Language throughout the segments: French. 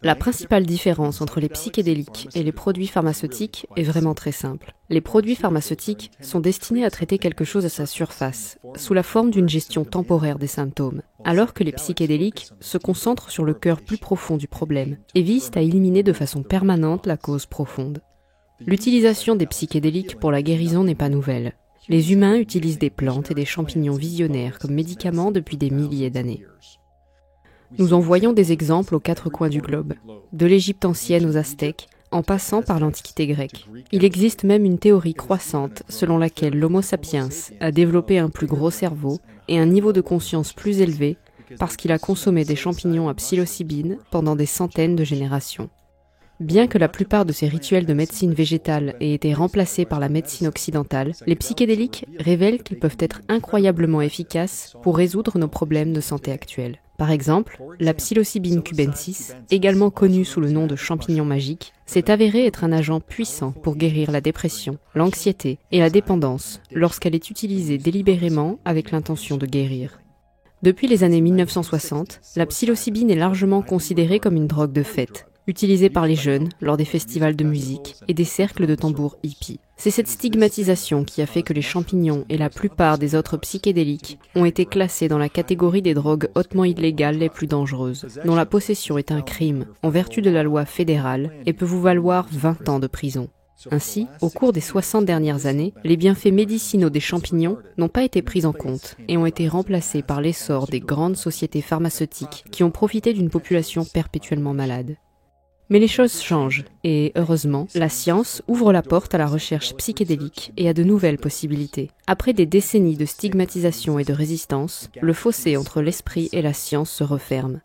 La principale différence entre les psychédéliques et les produits pharmaceutiques est vraiment très simple. Les produits pharmaceutiques sont destinés à traiter quelque chose à sa surface, sous la forme d'une gestion temporaire des symptômes, alors que les psychédéliques se concentrent sur le cœur plus profond du problème et visent à éliminer de façon permanente la cause profonde. L'utilisation des psychédéliques pour la guérison n'est pas nouvelle. Les humains utilisent des plantes et des champignons visionnaires comme médicaments depuis des milliers d'années. Nous en voyons des exemples aux quatre coins du globe, de l'Égypte ancienne aux Aztèques, en passant par l'Antiquité grecque. Il existe même une théorie croissante selon laquelle l'Homo sapiens a développé un plus gros cerveau et un niveau de conscience plus élevé parce qu'il a consommé des champignons à psilocybine pendant des centaines de générations. Bien que la plupart de ces rituels de médecine végétale aient été remplacés par la médecine occidentale, les psychédéliques révèlent qu'ils peuvent être incroyablement efficaces pour résoudre nos problèmes de santé actuels. Par exemple, la psilocybine cubensis, également connue sous le nom de champignon magique, s'est avérée être un agent puissant pour guérir la dépression, l'anxiété et la dépendance lorsqu'elle est utilisée délibérément avec l'intention de guérir. Depuis les années 1960, la psilocybine est largement considérée comme une drogue de fête, utilisée par les jeunes lors des festivals de musique et des cercles de tambours hippies. C'est cette stigmatisation qui a fait que les champignons et la plupart des autres psychédéliques ont été classés dans la catégorie des drogues hautement illégales les plus dangereuses, dont la possession est un crime en vertu de la loi fédérale et peut vous valoir 20 ans de prison. Ainsi, au cours des 60 dernières années, les bienfaits médicinaux des champignons n'ont pas été pris en compte et ont été remplacés par l'essor des grandes sociétés pharmaceutiques qui ont profité d'une population perpétuellement malade. Mais les choses changent, et heureusement, la science ouvre la porte à la recherche psychédélique et à de nouvelles possibilités. Après des décennies de stigmatisation et de résistance, le fossé entre l'esprit et la science se referme.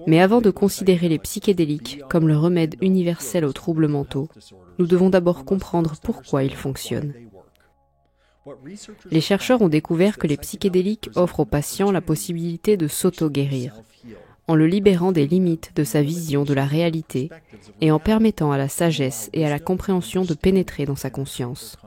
Mais avant de considérer les psychédéliques comme le remède universel aux troubles mentaux, nous devons d'abord comprendre pourquoi ils fonctionnent. Les chercheurs ont découvert que les psychédéliques offrent aux patients la possibilité de s'auto-guérir, en le libérant des limites de sa vision de la réalité et en permettant à la sagesse et à la compréhension de pénétrer dans sa conscience.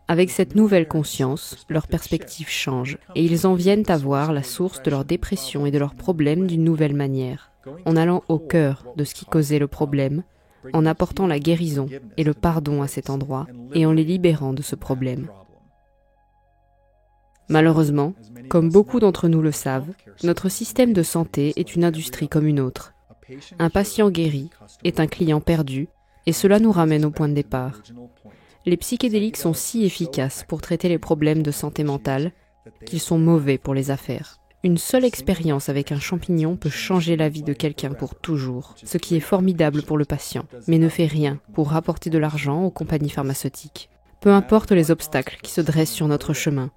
Avec cette nouvelle conscience, leurs perspectives changent et ils en viennent à voir la source de leur dépression et de leurs problèmes d'une nouvelle manière, en allant au cœur de ce qui causait le problème, en apportant la guérison et le pardon à cet endroit et en les libérant de ce problème. Malheureusement, comme beaucoup d'entre nous le savent, notre système de santé est une industrie comme une autre. Un patient guéri est un client perdu, et cela nous ramène au point de départ. Les psychédéliques sont si efficaces pour traiter les problèmes de santé mentale qu'ils sont mauvais pour les affaires. Une seule expérience avec un champignon peut changer la vie de quelqu'un pour toujours, ce qui est formidable pour le patient, mais ne fait rien pour rapporter de l'argent aux compagnies pharmaceutiques. Peu importe les obstacles qui se dressent sur notre chemin,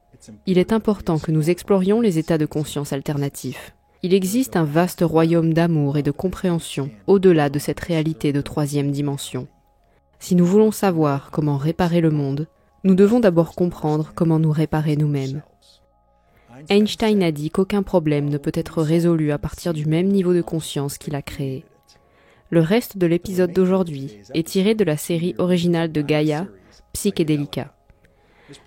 il est important que nous explorions les états de conscience alternatifs. Il existe un vaste royaume d'amour et de compréhension au-delà de cette réalité de troisième dimension. Si nous voulons savoir comment réparer le monde, nous devons d'abord comprendre comment nous réparer nous-mêmes. Einstein a dit qu'aucun problème ne peut être résolu à partir du même niveau de conscience qu'il a créé. Le reste de l'épisode d'aujourd'hui est tiré de la série originale de Gaïa, Psychédélica.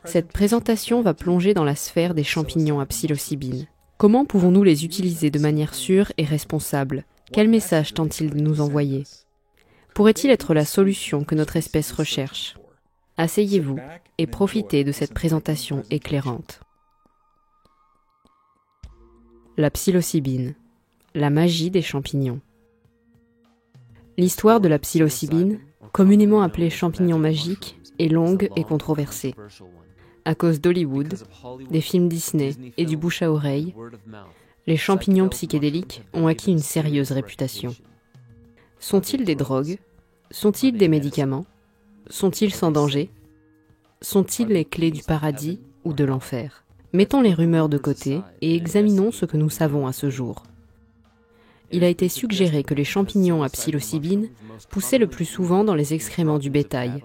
Cette présentation va plonger dans la sphère des champignons à psilocybine. Comment pouvons-nous les utiliser de manière sûre et responsable? Quel message tente-t-il de nous envoyer? Pourrait-il être la solution que notre espèce recherche? Asseyez-vous et profitez de cette présentation éclairante. La psilocybine, la magie des champignons. L'histoire de la psilocybine, communément appelée champignon magique, est longue et controversée. À cause d'Hollywood, des films Disney et du bouche à oreille, les champignons psychédéliques ont acquis une sérieuse réputation. Sont-ils des drogues? Sont-ils des médicaments? Sont-ils sans danger? Sont-ils les clés du paradis ou de l'enfer? Mettons les rumeurs de côté et examinons ce que nous savons à ce jour. Il a été suggéré que les champignons à psilocybine poussaient le plus souvent dans les excréments du bétail,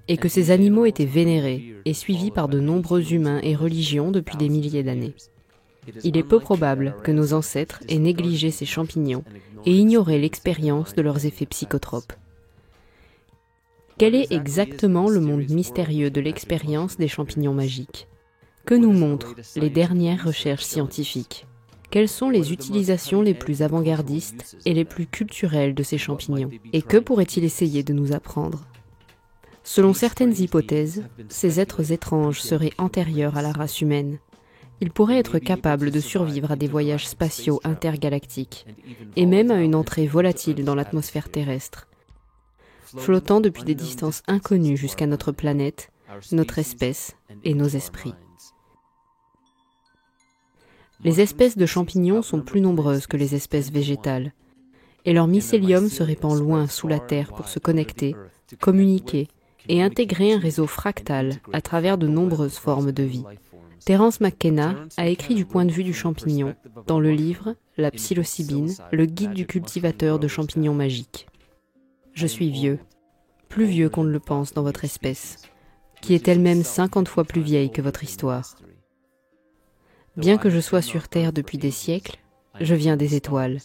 et que ces animaux étaient vénérés et suivis par de nombreux humains et religions depuis des milliers d'années. Il est peu probable que nos ancêtres aient négligé ces champignons et ignoré l'expérience de leurs effets psychotropes. Quel est exactement le monde mystérieux de l'expérience des champignons magiques? Que nous montrent les dernières recherches scientifiques? Quelles sont les utilisations les plus avant-gardistes et les plus culturelles de ces champignons? Et que pourrait-il essayer de nous apprendre? Selon certaines hypothèses, ces êtres étranges seraient antérieurs à la race humaine. Ils pourraient être capables de survivre à des voyages spatiaux intergalactiques, et même à une entrée volatile dans l'atmosphère terrestre, flottant depuis des distances inconnues jusqu'à notre planète, notre espèce et nos esprits. Les espèces de champignons sont plus nombreuses que les espèces végétales, et leur mycélium se répand loin sous la Terre pour se connecter, communiquer et intégrer un réseau fractal à travers de nombreuses formes de vie. Terence McKenna a écrit du point de vue du champignon dans le livre « La psilocybine, le guide du cultivateur de champignons magiques ». Je suis vieux, plus vieux qu'on ne le pense dans votre espèce, qui est elle-même 50 fois plus vieille que votre histoire. Bien que je sois sur Terre depuis des siècles, je viens des étoiles.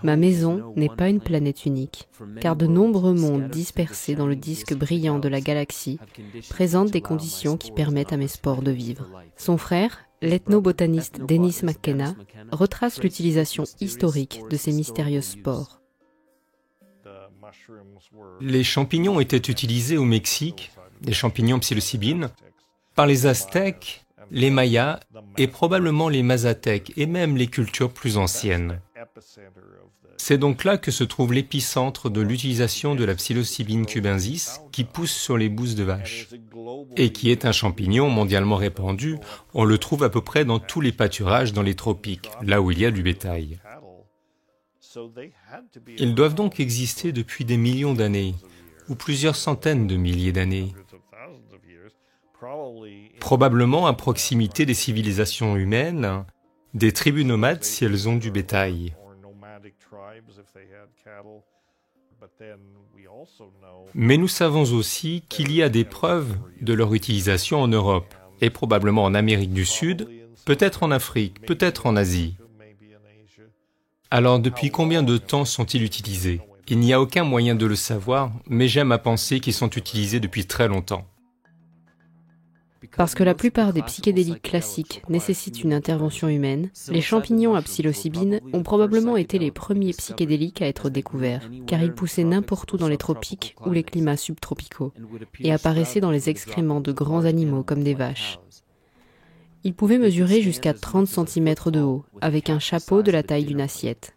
Ma maison n'est pas une planète unique, car de nombreux mondes dispersés dans le disque brillant de la galaxie présentent des conditions qui permettent à mes spores de vivre. Son frère, l'ethnobotaniste Dennis McKenna, retrace l'utilisation historique de ces mystérieuses spores. Les champignons étaient utilisés au Mexique, les champignons psilocybines, par les Aztèques, les Mayas et probablement les Mazatèques et même les cultures plus anciennes. C'est donc là que se trouve l'épicentre de l'utilisation de la psilocybine cubensis qui pousse sur les bousses de vache et qui est un champignon mondialement répandu. On le trouve à peu près dans tous les pâturages dans les tropiques, là où il y a du bétail. Ils doivent donc exister depuis des millions d'années, ou plusieurs centaines de milliers d'années, probablement à proximité des civilisations humaines, des tribus nomades si elles ont du bétail. Mais nous savons aussi qu'il y a des preuves de leur utilisation en Europe, et probablement en Amérique du Sud, peut-être en Afrique, peut-être en Asie. Alors depuis combien de temps sont-ils utilisés? Il n'y a aucun moyen de le savoir, mais j'aime à penser qu'ils sont utilisés depuis très longtemps. Parce que la plupart des psychédéliques classiques nécessitent une intervention humaine, les champignons à psilocybine ont probablement été les premiers psychédéliques à être découverts, car ils poussaient n'importe où dans les tropiques ou les climats subtropicaux, et apparaissaient dans les excréments de grands animaux comme des vaches. Ils pouvaient mesurer jusqu'à 30 cm de haut, avec un chapeau de la taille d'une assiette.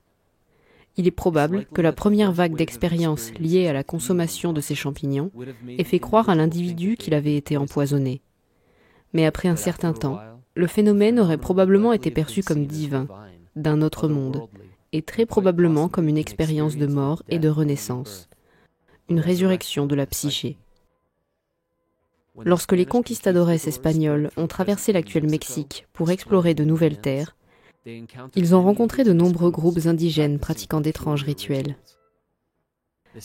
Il est probable que la première vague d'expériences liée à la consommation de ces champignons ait fait croire à l'individu qu'il avait été empoisonné. Mais après un certain temps, le phénomène aurait probablement été perçu comme divin, d'un autre monde, et très probablement comme une expérience de mort et de renaissance, une résurrection de la psyché. Lorsque les conquistadores espagnols ont traversé l'actuel Mexique pour explorer de nouvelles terres, ils ont rencontré de nombreux groupes indigènes pratiquant d'étranges rituels.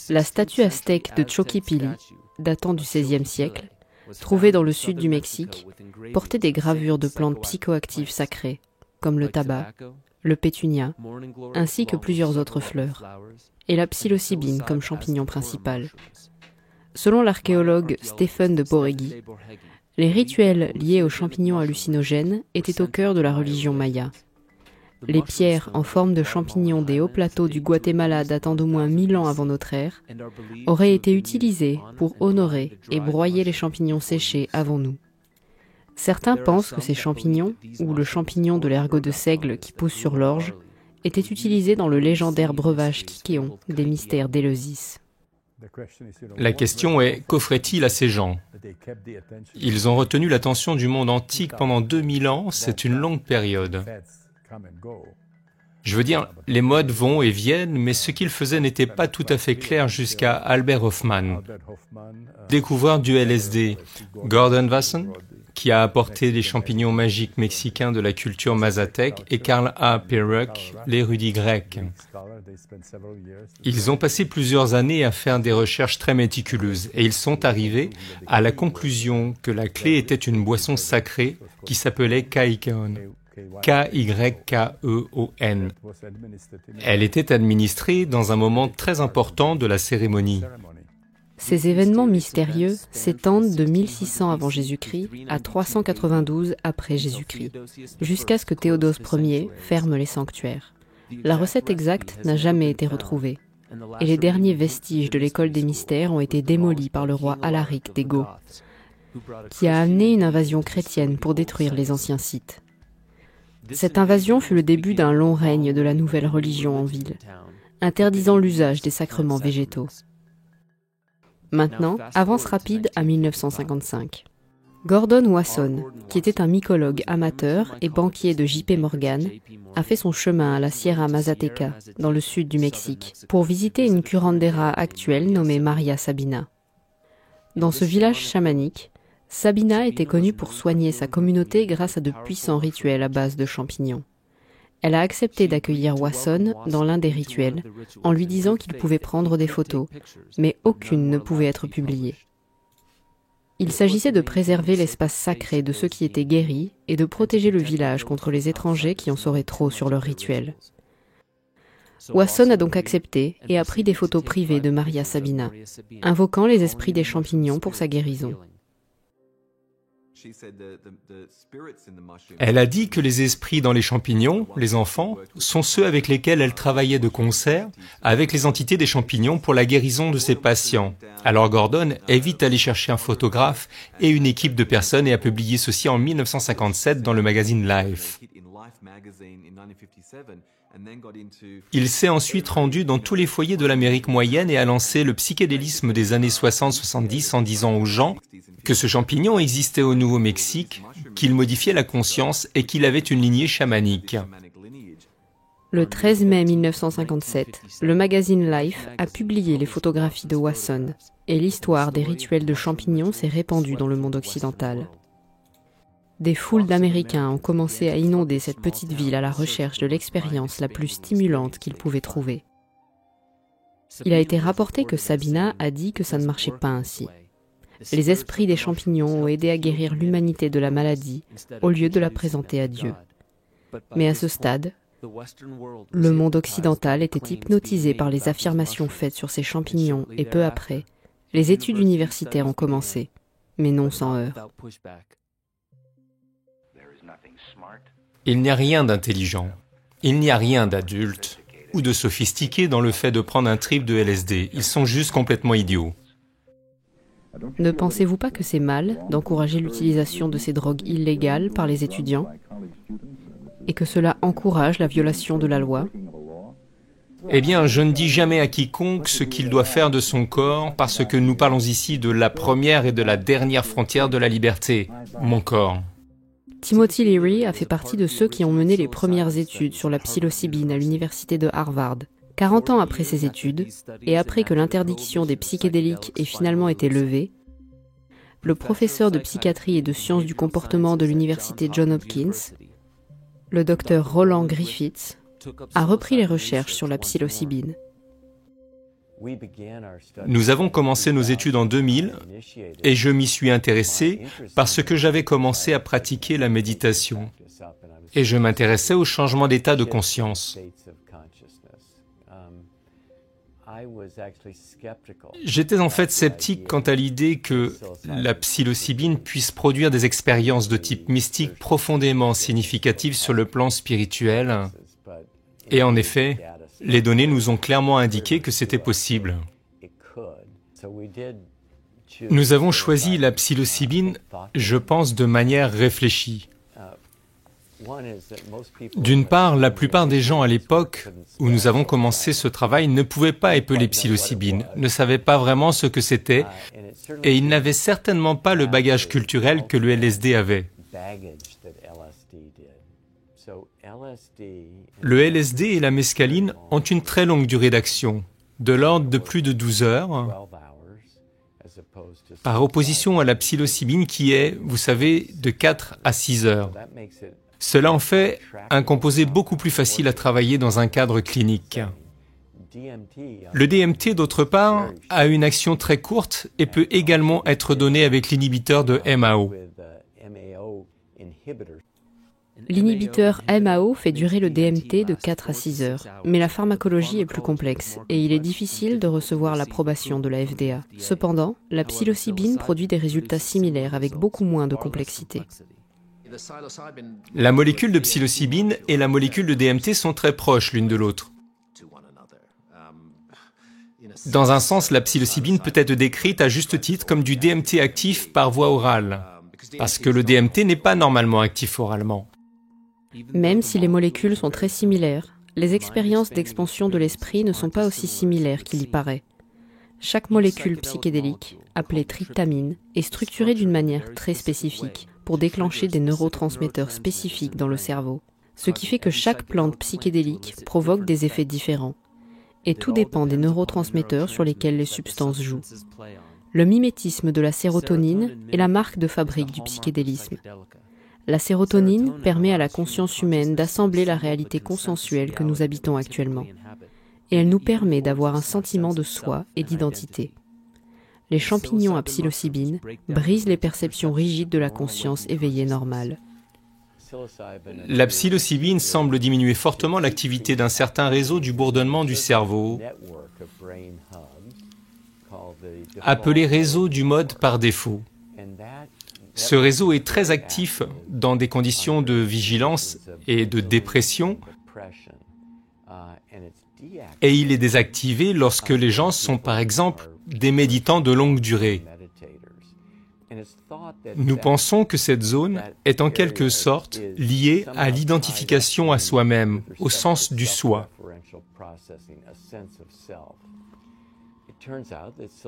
La statue aztèque de Choquipilli, datant du XVIe siècle, trouvée dans le sud du Mexique, portait des gravures de plantes psychoactives sacrées, comme le tabac, le pétunia, ainsi que plusieurs autres fleurs, et la psilocybine comme champignon principal. Selon l'archéologue Stephen de Borrégui, les rituels liés aux champignons hallucinogènes étaient au cœur de la religion maya. Les pierres en forme de champignons des hauts plateaux du Guatemala datant d'au moins 1000 ans avant notre ère auraient été utilisées pour honorer et broyer les champignons séchés avant nous. Certains pensent que ces champignons, ou le champignon de l'ergot de seigle qui pousse sur l'orge, étaient utilisés dans le légendaire breuvage Kickéon des mystères d'Éleusis. La question est, qu'offrait-il à ces gens? Ils ont retenu l'attention du monde antique pendant 2000 ans, c'est une longue période. Je veux dire, les modes vont et viennent, mais ce qu'ils faisaient n'était pas tout à fait clair jusqu'à Albert Hofmann, découvreur du LSD, Gordon Wasson, qui a apporté les champignons magiques mexicains de la culture mazatèque, et Karl A. Peruk, l'érudit grec. Ils ont passé plusieurs années à faire des recherches très méticuleuses, et ils sont arrivés à la conclusion que la clé était une boisson sacrée qui s'appelait Kykeon. K-Y-K-E-O-N. Elle était administrée dans un moment très important de la cérémonie. Ces événements mystérieux s'étendent de 1600 avant Jésus-Christ à 392 après Jésus-Christ, jusqu'à ce que Théodose Ier ferme les sanctuaires. La recette exacte n'a jamais été retrouvée, et les derniers vestiges de l'école des mystères ont été démolis par le roi Alaric des Goths, qui a amené une invasion chrétienne pour détruire les anciens sites. Cette invasion fut le début d'un long règne de la nouvelle religion en ville, interdisant l'usage des sacrements végétaux. Maintenant, avance rapide à 1955. Gordon Wasson, qui était un mycologue amateur et banquier de J.P. Morgan, a fait son chemin à la Sierra Mazateca, dans le sud du Mexique, pour visiter une curandera actuelle nommée Maria Sabina. Dans ce village chamanique, Sabina était connue pour soigner sa communauté grâce à de puissants rituels à base de champignons. Elle a accepté d'accueillir Wasson dans l'un des rituels, en lui disant qu'il pouvait prendre des photos, mais aucune ne pouvait être publiée. Il s'agissait de préserver l'espace sacré de ceux qui étaient guéris et de protéger le village contre les étrangers qui en sauraient trop sur leurs rituels. Wasson a donc accepté et a pris des photos privées de Maria Sabina, invoquant les esprits des champignons pour sa guérison. Elle a dit que les esprits dans les champignons, les enfants, sont ceux avec lesquels elle travaillait de concert avec les entités des champignons pour la guérison de ses patients. Alors Gordon est vite allé chercher un photographe et une équipe de personnes et a publié ceci en 1957 dans le magazine Life. Il s'est ensuite rendu dans tous les foyers de l'Amérique moyenne et a lancé le psychédélisme des années 60-70 en disant aux gens que ce champignon existait au Nouveau-Mexique, qu'il modifiait la conscience et qu'il avait une lignée chamanique. Le 13 mai 1957, le magazine Life a publié les photographies de Wasson et l'histoire des rituels de champignons s'est répandue dans le monde occidental. Des foules d'Américains ont commencé à inonder cette petite ville à la recherche de l'expérience la plus stimulante qu'ils pouvaient trouver. Il a été rapporté que Sabina a dit que ça ne marchait pas ainsi. Les esprits des champignons ont aidé à guérir l'humanité de la maladie au lieu de la présenter à Dieu. Mais à ce stade, le monde occidental était hypnotisé par les affirmations faites sur ces champignons et peu après, les études universitaires ont commencé, mais non sans heurts. Il n'y a rien d'intelligent, il n'y a rien d'adulte ou de sophistiqué dans le fait de prendre un trip de LSD. Ils sont juste complètement idiots. Ne pensez-vous pas que c'est mal d'encourager l'utilisation de ces drogues illégales par les étudiants et que cela encourage la violation de la loi? Eh bien, je ne dis jamais à quiconque ce qu'il doit faire de son corps parce que nous parlons ici de la première et de la dernière frontière de la liberté, mon corps. Timothy Leary a fait partie de ceux qui ont mené les premières études sur la psilocybine à l'université de Harvard. 40 ans après ses études, et après que l'interdiction des psychédéliques ait finalement été levée, le professeur de psychiatrie et de sciences du comportement de l'université Johns Hopkins, le docteur Roland Griffiths, a repris les recherches sur la psilocybine. Nous avons commencé nos études en 2000 et je m'y suis intéressé parce que j'avais commencé à pratiquer la méditation et je m'intéressais au changement d'état de conscience. J'étais en fait sceptique quant à l'idée que la psilocybine puisse produire des expériences de type mystique profondément significatives sur le plan spirituel. Et en effet, les données nous ont clairement indiqué que c'était possible. Nous avons choisi la psilocybine, je pense, de manière réfléchie. D'une part, la plupart des gens à l'époque où nous avons commencé ce travail ne pouvaient pas épeler psilocybine, ne savaient pas vraiment ce que c'était, et ils n'avaient certainement pas le bagage culturel que le LSD avait. Le LSD et la mescaline ont une très longue durée d'action, de l'ordre de plus de 12 heures, par opposition à la psilocybine qui est, vous savez, de 4 à 6 heures. Cela en fait un composé beaucoup plus facile à travailler dans un cadre clinique. Le DMT, d'autre part, a une action très courte et peut également être donné avec l'inhibiteur de MAO. L'inhibiteur MAO fait durer le DMT de 4 à 6 heures, mais la pharmacologie est plus complexe et il est difficile de recevoir l'approbation de la FDA. Cependant, la psilocybine produit des résultats similaires avec beaucoup moins de complexité. La molécule de psilocybine et la molécule de DMT sont très proches l'une de l'autre. Dans un sens, la psilocybine peut être décrite à juste titre comme du DMT actif par voie orale, parce que le DMT n'est pas normalement actif oralement. Même si les molécules sont très similaires, les expériences d'expansion de l'esprit ne sont pas aussi similaires qu'il y paraît. Chaque molécule psychédélique, appelée tryptamine, est structurée d'une manière très spécifique pour déclencher des neurotransmetteurs spécifiques dans le cerveau, ce qui fait que chaque plante psychédélique provoque des effets différents. Et tout dépend des neurotransmetteurs sur lesquels les substances jouent. Le mimétisme de la sérotonine est la marque de fabrique du psychédélisme. La sérotonine permet à la conscience humaine d'assembler la réalité consensuelle que nous habitons actuellement. Et elle nous permet d'avoir un sentiment de soi et d'identité. Les champignons à psilocybine brisent les perceptions rigides de la conscience éveillée normale. La psilocybine semble diminuer fortement l'activité d'un certain réseau du bourdonnement du cerveau, appelé réseau du mode par défaut. Ce réseau est très actif dans des conditions de vigilance et de dépression, et il est désactivé lorsque les gens sont par exemple des méditants de longue durée. Nous pensons que cette zone est en quelque sorte liée à l'identification à soi-même, au sens du soi.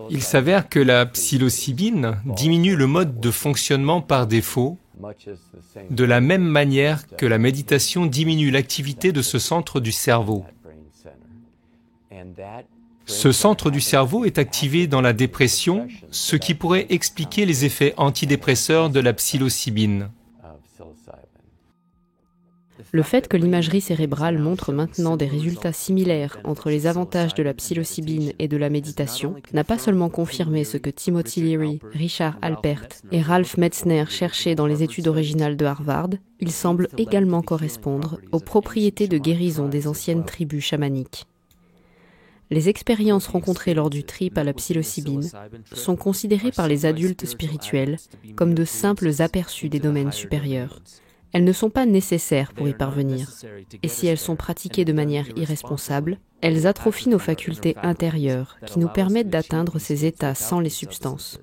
Il s'avère que la psilocybine diminue le mode de fonctionnement par défaut, de la même manière que la méditation diminue l'activité de ce centre du cerveau. Ce centre du cerveau est activé dans la dépression, ce qui pourrait expliquer les effets antidépresseurs de la psilocybine. Le fait que l'imagerie cérébrale montre maintenant des résultats similaires entre les avantages de la psilocybine et de la méditation n'a pas seulement confirmé ce que Timothy Leary, Richard Alpert et Ralph Metzner cherchaient dans les études originales de Harvard, il semble également correspondre aux propriétés de guérison des anciennes tribus chamaniques. Les expériences rencontrées lors du trip à la psilocybine sont considérées par les adultes spirituels comme de simples aperçus des domaines supérieurs. Elles ne sont pas nécessaires pour y parvenir, et si elles sont pratiquées de manière irresponsable, elles atrophient nos facultés intérieures qui nous permettent d'atteindre ces états sans les substances.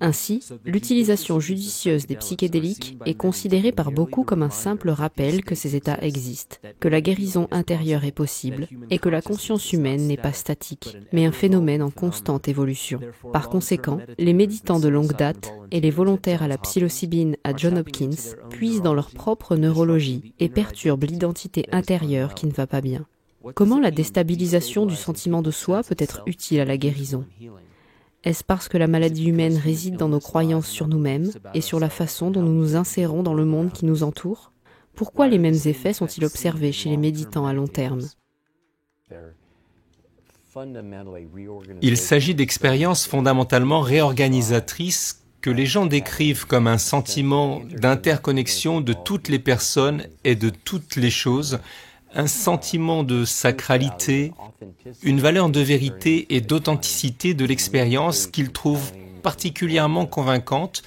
Ainsi, l'utilisation judicieuse des psychédéliques est considérée par beaucoup comme un simple rappel que ces états existent, que la guérison intérieure est possible et que la conscience humaine n'est pas statique, mais un phénomène en constante évolution. Par conséquent, les méditants de longue date et les volontaires à la psilocybine à Johns Hopkins puisent dans leur propre neurologie et perturbent l'identité intérieure qui ne va pas bien. Comment la déstabilisation du sentiment de soi peut être utile à la guérison ? Est-ce parce que la maladie humaine réside dans nos croyances sur nous-mêmes et sur la façon dont nous nous insérons dans le monde qui nous entoure ? Pourquoi les mêmes effets sont-ils observés chez les méditants à long terme ? Il s'agit d'expériences fondamentalement réorganisatrices que les gens décrivent comme un sentiment d'interconnexion de toutes les personnes et de toutes les choses, un sentiment de sacralité, une valeur de vérité et d'authenticité de l'expérience qu'ils trouvent particulièrement convaincante,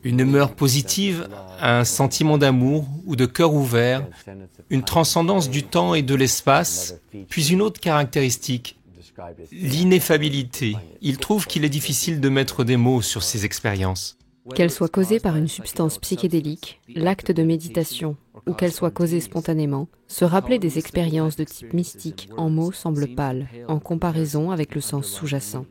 une humeur positive, un sentiment d'amour ou de cœur ouvert, une transcendance du temps et de l'espace, puis une autre caractéristique, l'ineffabilité. Ils trouvent qu'il est difficile de mettre des mots sur ces expériences. Qu'elle soit causée par une substance psychédélique, l'acte de méditation, ou qu'elle soit causée spontanément, se rappeler des expériences de type mystique en mots semble pâle, en comparaison avec le sens sous-jacent.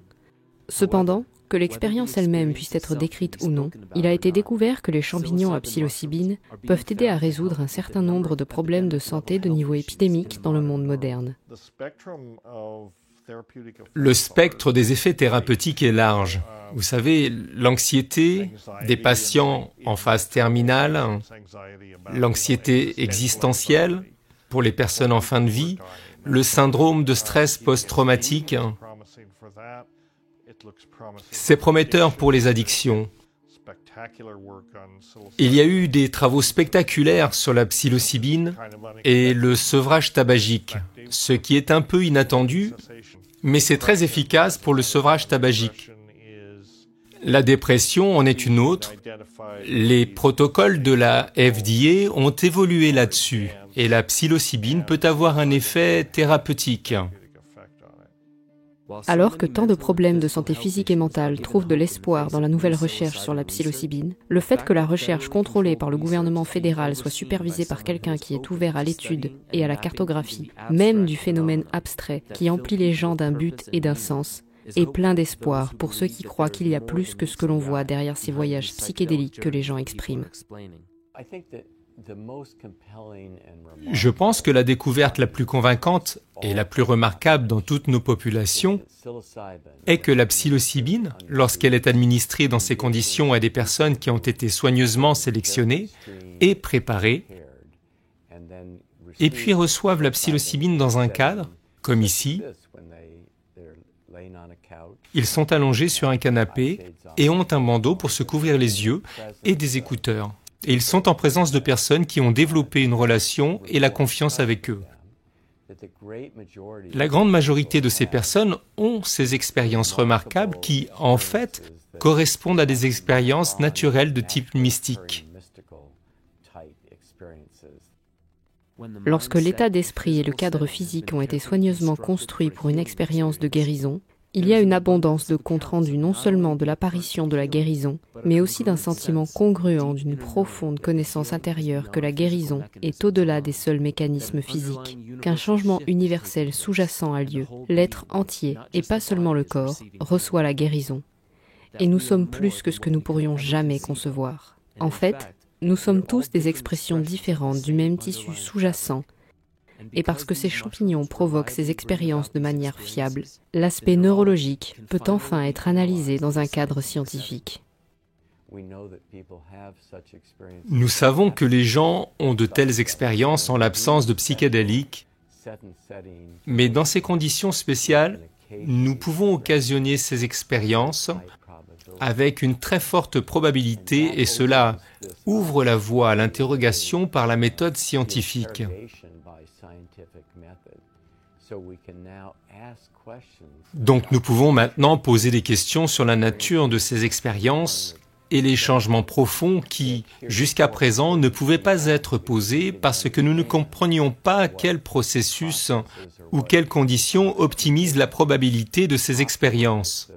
Cependant, que l'expérience elle-même puisse être décrite ou non, il a été découvert que les champignons à psilocybine peuvent aider à résoudre un certain nombre de problèmes de santé de niveau épidémique dans le monde moderne. Le spectre des effets thérapeutiques est large. Vous savez, l'anxiété des patients en phase terminale, l'anxiété existentielle pour les personnes en fin de vie, le syndrome de stress post-traumatique. C'est prometteur pour les addictions. Il y a eu des travaux spectaculaires sur la psilocybine et le sevrage tabagique, ce qui est un peu inattendu, mais c'est très efficace pour le sevrage tabagique. La dépression en est une autre. Les protocoles de la FDA ont évolué là-dessus et la psilocybine peut avoir un effet thérapeutique. Alors que tant de problèmes de santé physique et mentale trouvent de l'espoir dans la nouvelle recherche sur la psilocybine, le fait que la recherche contrôlée par le gouvernement fédéral soit supervisée par quelqu'un qui est ouvert à l'étude et à la cartographie, même du phénomène abstrait qui emplit les gens d'un but et d'un sens, est plein d'espoir pour ceux qui croient qu'il y a plus que ce que l'on voit derrière ces voyages psychédéliques que les gens expriment. Je pense que la découverte la plus convaincante et la plus remarquable dans toutes nos populations est que la psilocybine, lorsqu'elle est administrée dans ces conditions à des personnes qui ont été soigneusement sélectionnées et préparées, et puis reçoivent la psilocybine dans un cadre, comme ici, ils sont allongés sur un canapé et ont un bandeau pour se couvrir les yeux et des écouteurs. Et ils sont en présence de personnes qui ont développé une relation et la confiance avec eux. La grande majorité de ces personnes ont ces expériences remarquables qui, en fait, correspondent à des expériences naturelles de type mystique. Lorsque l'état d'esprit et le cadre physique ont été soigneusement construits pour une expérience de guérison, il y a une abondance de comptes rendus non seulement de l'apparition de la guérison, mais aussi d'un sentiment congruent d'une profonde connaissance intérieure que la guérison est au-delà des seuls mécanismes physiques, qu'un changement universel sous-jacent a lieu, l'être entier, et pas seulement le corps, reçoit la guérison. Et nous sommes plus que ce que nous pourrions jamais concevoir. En fait, nous sommes tous des expressions différentes du même tissu sous-jacent. Et parce que ces champignons provoquent ces expériences de manière fiable, l'aspect neurologique peut enfin être analysé dans un cadre scientifique. Nous savons que les gens ont de telles expériences en l'absence de psychédéliques, mais dans ces conditions spéciales, nous pouvons occasionner ces expériences avec une très forte probabilité et cela ouvre la voie à l'interrogation par la méthode scientifique. Donc nous pouvons maintenant poser des questions sur la nature de ces expériences et les changements profonds qui, jusqu'à présent, ne pouvaient pas être posés parce que nous ne comprenions pas quel processus ou quelles conditions optimisent la probabilité de ces expériences.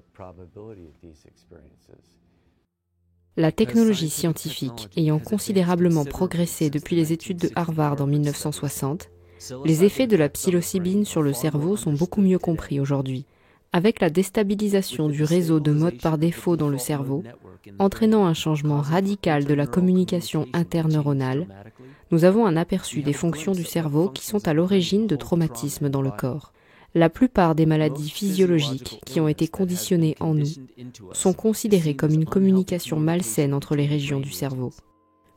La technologie scientifique ayant considérablement progressé depuis les études de Harvard en 1960, les effets de la psilocybine sur le cerveau sont beaucoup mieux compris aujourd'hui, avec la déstabilisation du réseau de mode par défaut dans le cerveau, entraînant un changement radical de la communication interneuronale. Nous avons un aperçu des fonctions du cerveau qui sont à l'origine de traumatismes dans le corps. La plupart des maladies physiologiques qui ont été conditionnées en nous sont considérées comme une communication malsaine entre les régions du cerveau.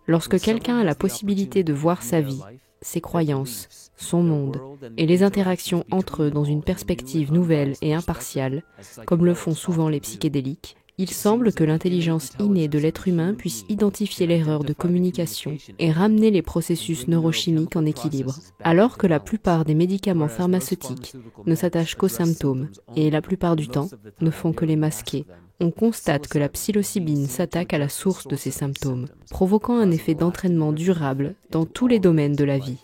Lorsque quelqu'un a la possibilité de voir sa vie, ses croyances, son monde et les interactions entre eux dans une perspective nouvelle et impartiale, comme le font souvent les psychédéliques, il semble que l'intelligence innée de l'être humain puisse identifier l'erreur de communication et ramener les processus neurochimiques en équilibre, alors que la plupart des médicaments pharmaceutiques ne s'attachent qu'aux symptômes et la plupart du temps ne font que les masquer. On constate que la psilocybine s'attaque à la source de ces symptômes, provoquant un effet d'entraînement durable dans tous les domaines de la vie.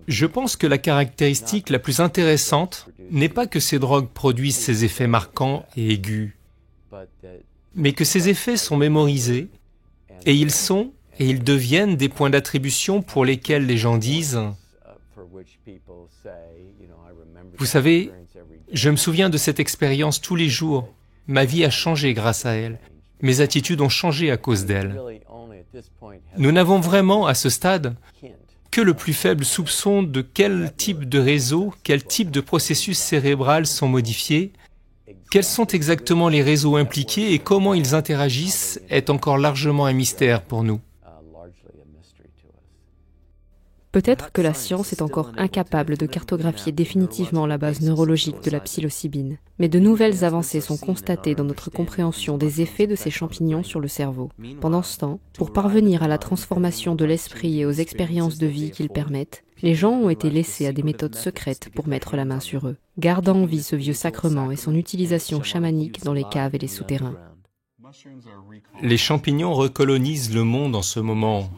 Je pense que la caractéristique la plus intéressante n'est pas que ces drogues produisent ces effets marquants et aigus, mais que ces effets sont mémorisés et ils deviennent des points d'attribution pour lesquels les gens disent « Vous savez, je me souviens de cette expérience tous les jours. Ma vie a changé grâce à elle. Mes attitudes ont changé à cause d'elle. » Nous n'avons vraiment, à ce stade, que le plus faible soupçon de quel type de réseau, quel type de processus cérébral sont modifiés, quels sont exactement les réseaux impliqués et comment ils interagissent est encore largement un mystère pour nous. Peut-être que la science est encore incapable de cartographier définitivement la base neurologique de la psilocybine, mais de nouvelles avancées sont constatées dans notre compréhension des effets de ces champignons sur le cerveau. Pendant ce temps, pour parvenir à la transformation de l'esprit et aux expériences de vie qu'ils permettent, les gens ont été laissés à des méthodes secrètes pour mettre la main sur eux, gardant en vie ce vieux sacrement et son utilisation chamanique dans les caves et les souterrains. Les champignons recolonisent le monde en ce moment,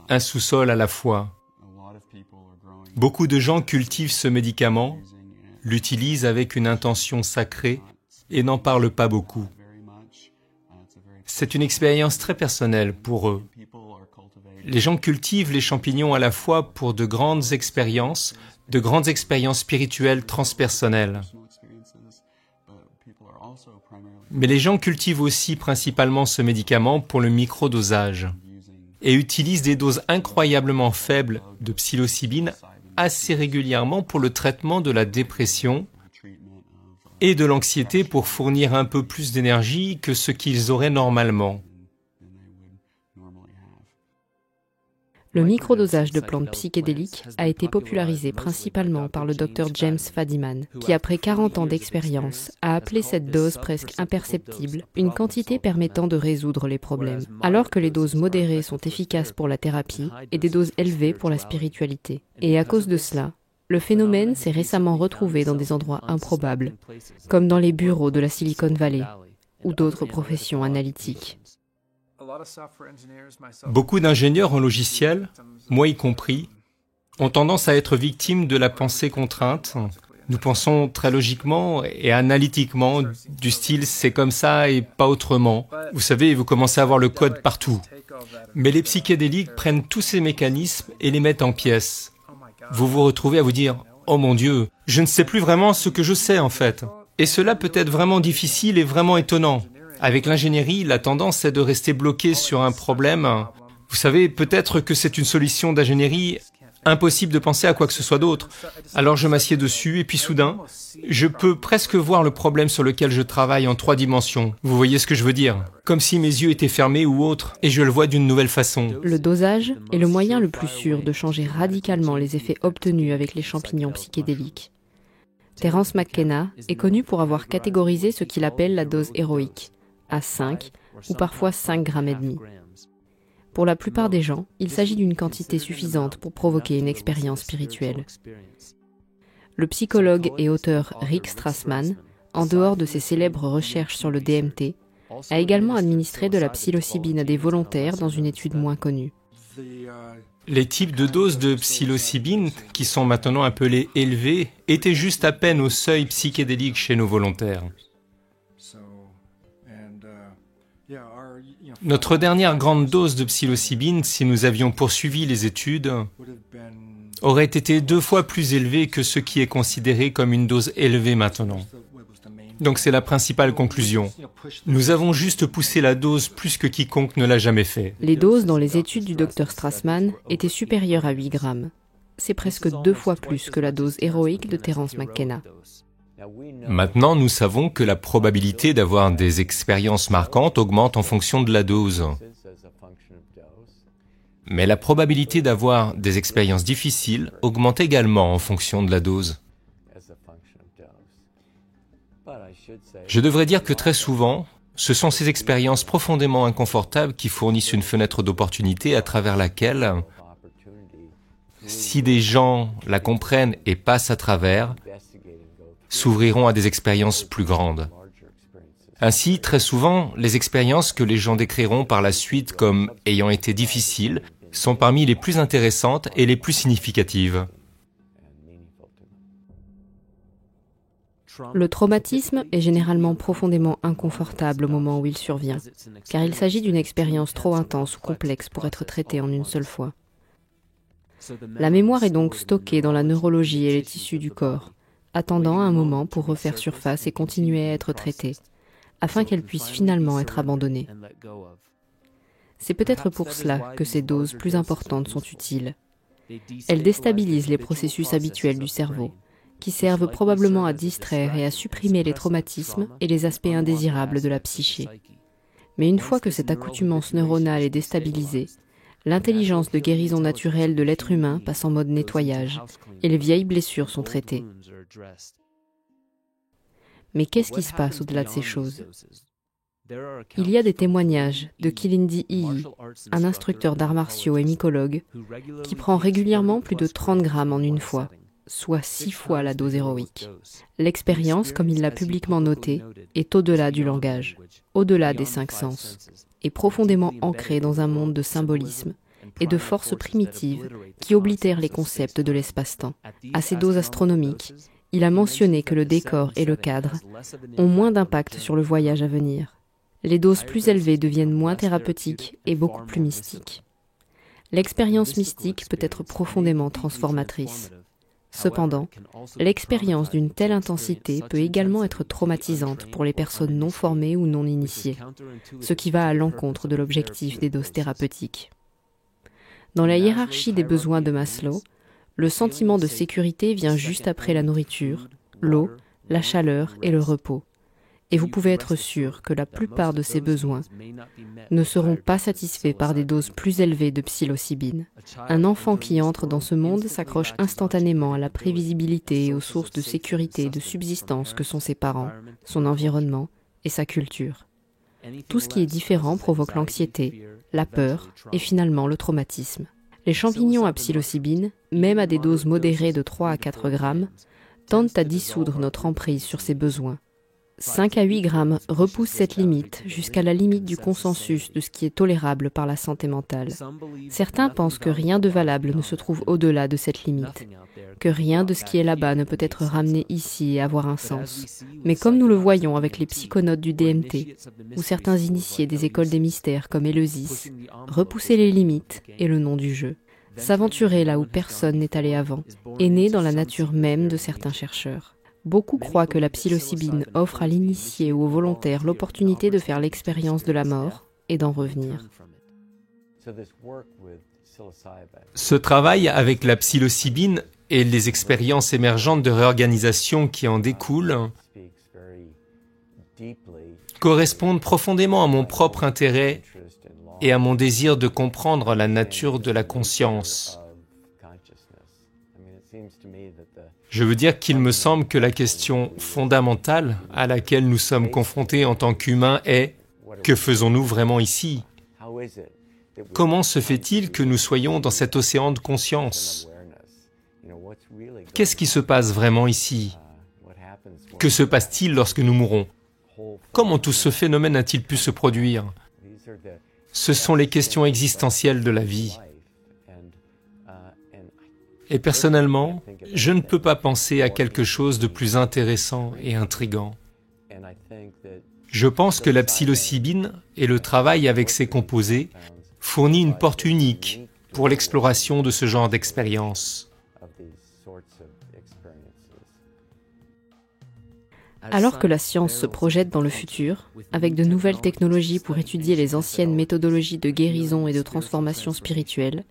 un sous-sol à la fois. Beaucoup de gens cultivent ce médicament, l'utilisent avec une intention sacrée et n'en parlent pas beaucoup. C'est une expérience très personnelle pour eux. Les gens cultivent les champignons à la fois pour de grandes expériences spirituelles transpersonnelles. Mais les gens cultivent aussi principalement ce médicament pour le microdosage et utilisent des doses incroyablement faibles de psilocybine assez régulièrement pour le traitement de la dépression et de l'anxiété pour fournir un peu plus d'énergie que ce qu'ils auraient normalement. Le microdosage de plantes psychédéliques a été popularisé principalement par le Dr James Fadiman, qui après 40 ans d'expérience a appelé cette dose presque imperceptible une quantité permettant de résoudre les problèmes, alors que les doses modérées sont efficaces pour la thérapie et des doses élevées pour la spiritualité. Et à cause de cela, le phénomène s'est récemment retrouvé dans des endroits improbables, comme dans les bureaux de la Silicon Valley ou d'autres professions analytiques. Beaucoup d'ingénieurs en logiciel, moi y compris, ont tendance à être victimes de la pensée contrainte. Nous pensons très logiquement et analytiquement, du style « c'est comme ça et pas autrement ». Vous savez, vous commencez à voir le code partout. Mais les psychédéliques prennent tous ces mécanismes et les mettent en pièces. Vous vous retrouvez à vous dire « oh mon Dieu, je ne sais plus vraiment ce que je sais en fait ». Et cela peut être vraiment difficile et vraiment étonnant. Avec l'ingénierie, la tendance est de rester bloqué sur un problème. Vous savez, peut-être que c'est une solution d'ingénierie, impossible de penser à quoi que ce soit d'autre. Alors je m'assieds dessus et puis soudain, je peux presque voir le problème sur lequel je travaille en 3 dimensions. Vous voyez ce que je veux dire? Comme si mes yeux étaient fermés ou autre, et je le vois d'une nouvelle façon. Le dosage est le moyen le plus sûr de changer radicalement les effets obtenus avec les champignons psychédéliques. Terence McKenna est connu pour avoir catégorisé ce qu'il appelle la dose héroïque, à 5 ou parfois 5,5 grammes. Pour la plupart des gens, il s'agit d'une quantité suffisante pour provoquer une expérience spirituelle. Le psychologue et auteur Rick Strassman, en dehors de ses célèbres recherches sur le DMT, a également administré de la psilocybine à des volontaires dans une étude moins connue. Les types de doses de psilocybine, qui sont maintenant appelées élevées, étaient juste à peine au seuil psychédélique chez nos volontaires. Notre dernière grande dose de psilocybine, si nous avions poursuivi les études, aurait été 2 fois plus élevée que ce qui est considéré comme une dose élevée maintenant. Donc c'est la principale conclusion. Nous avons juste poussé la dose plus que quiconque ne l'a jamais fait. Les doses dans les études du Dr Strassman étaient supérieures à 8 grammes. C'est presque 2 fois plus que la dose héroïque de Terence McKenna. Maintenant, nous savons que la probabilité d'avoir des expériences marquantes augmente en fonction de la dose. Mais la probabilité d'avoir des expériences difficiles augmente également en fonction de la dose. Je devrais dire que très souvent, ce sont ces expériences profondément inconfortables qui fournissent une fenêtre d'opportunité à travers laquelle, si des gens la comprennent et passent à travers, s'ouvriront à des expériences plus grandes. Ainsi, très souvent, les expériences que les gens décriront par la suite comme ayant été difficiles sont parmi les plus intéressantes et les plus significatives. Le traumatisme est généralement profondément inconfortable au moment où il survient, car il s'agit d'une expérience trop intense ou complexe pour être traitée en une seule fois. La mémoire est donc stockée dans la neurologie et les tissus du corps, attendant un moment pour refaire surface et continuer à être traitée, afin qu'elle puisse finalement être abandonnée. C'est peut-être pour cela que ces doses plus importantes sont utiles. Elles déstabilisent les processus habituels du cerveau, qui servent probablement à distraire et à supprimer les traumatismes et les aspects indésirables de la psyché. Mais une fois que cette accoutumance neuronale est déstabilisée, L'intelligence de guérison naturelle de l'être humain passe en mode nettoyage et les vieilles blessures sont traitées. Mais qu'est-ce qui se passe au-delà de ces choses? Il y a des témoignages de Kilindi Iyi, un instructeur d'arts martiaux et mycologue, qui prend régulièrement plus de 30 grammes en une fois, soit 6 fois la dose héroïque. L'expérience, comme il l'a publiquement noté, est au-delà du langage, au-delà des 5 sens, et profondément ancrée dans un monde de symbolisme et de forces primitives qui oblitèrent les concepts de l'espace-temps. À ces doses astronomiques, il a mentionné que le décor et le cadre ont moins d'impact sur le voyage à venir. Les doses plus élevées deviennent moins thérapeutiques et beaucoup plus mystiques. L'expérience mystique peut être profondément transformatrice. Cependant, l'expérience d'une telle intensité peut également être traumatisante pour les personnes non formées ou non initiées, ce qui va à l'encontre de l'objectif des doses thérapeutiques. Dans la hiérarchie des besoins de Maslow, le sentiment de sécurité vient juste après la nourriture, l'eau, la chaleur et le repos. Et vous pouvez être sûr que la plupart de ces besoins ne seront pas satisfaits par des doses plus élevées de psilocybine. Un enfant qui entre dans ce monde s'accroche instantanément à la prévisibilité et aux sources de sécurité et de subsistance que sont ses parents, son environnement et sa culture. Tout ce qui est différent provoque l'anxiété, la peur et finalement le traumatisme. Les champignons à psilocybine, même à des doses modérées de 3 à 4 grammes, tendent à dissoudre notre emprise sur ces besoins. 5 à 8 grammes repoussent cette limite jusqu'à la limite du consensus de ce qui est tolérable par la santé mentale. Certains pensent que rien de valable ne se trouve au-delà de cette limite, que rien de ce qui est là-bas ne peut être ramené ici et avoir un sens. Mais comme nous le voyons avec les psychonautes du DMT, ou certains initiés des écoles des mystères comme Éleusis, repousser les limites est le nom du jeu. S'aventurer là où personne n'est allé avant est né dans la nature même de certains chercheurs. Beaucoup croient que la psilocybine offre à l'initié ou au volontaire l'opportunité de faire l'expérience de la mort et d'en revenir. Ce travail avec la psilocybine et les expériences émergentes de réorganisation qui en découlent correspondent profondément à mon propre intérêt et à mon désir de comprendre la nature de la conscience. Je veux dire qu'il me semble que la question fondamentale à laquelle nous sommes confrontés en tant qu'humains est « Que faisons-nous vraiment ici ?» Comment se fait-il que nous soyons dans cet océan de conscience? Qu'est-ce qui se passe vraiment ici? Que se passe-t-il lorsque nous mourrons? Comment tout ce phénomène a-t-il pu se produire? Ce sont les questions existentielles de la vie. Et personnellement, je ne peux pas penser à quelque chose de plus intéressant et intrigant. Je pense que la psilocybine et le travail avec ses composés fournit une porte unique pour l'exploration de ce genre d'expériences. Alors que la science se projette dans le futur, avec de nouvelles technologies pour étudier les anciennes méthodologies de guérison et de transformation spirituelle,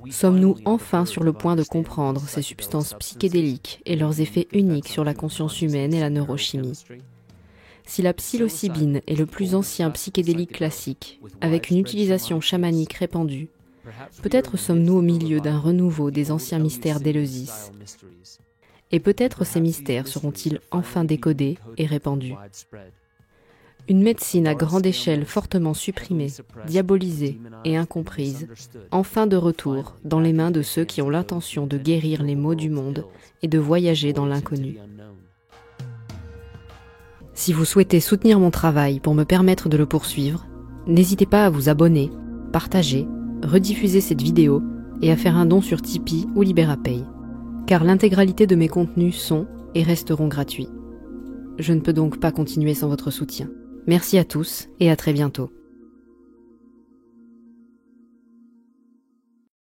sommes-nous enfin sur le point de comprendre ces substances psychédéliques et leurs effets uniques sur la conscience humaine et la neurochimie? Si la psilocybine est le plus ancien psychédélique classique, avec une utilisation chamanique répandue, peut-être sommes-nous au milieu d'un renouveau des anciens mystères d'Éleusis. Et peut-être ces mystères seront-ils enfin décodés et répandus. Une médecine à grande échelle fortement supprimée, diabolisée et incomprise, enfin de retour dans les mains de ceux qui ont l'intention de guérir les maux du monde et de voyager dans l'inconnu. Si vous souhaitez soutenir mon travail pour me permettre de le poursuivre, n'hésitez pas à vous abonner, partager, rediffuser cette vidéo et à faire un don sur Tipeee ou Libérapay, car l'intégralité de mes contenus sont et resteront gratuits. Je ne peux donc pas continuer sans votre soutien. Merci à tous et à très bientôt.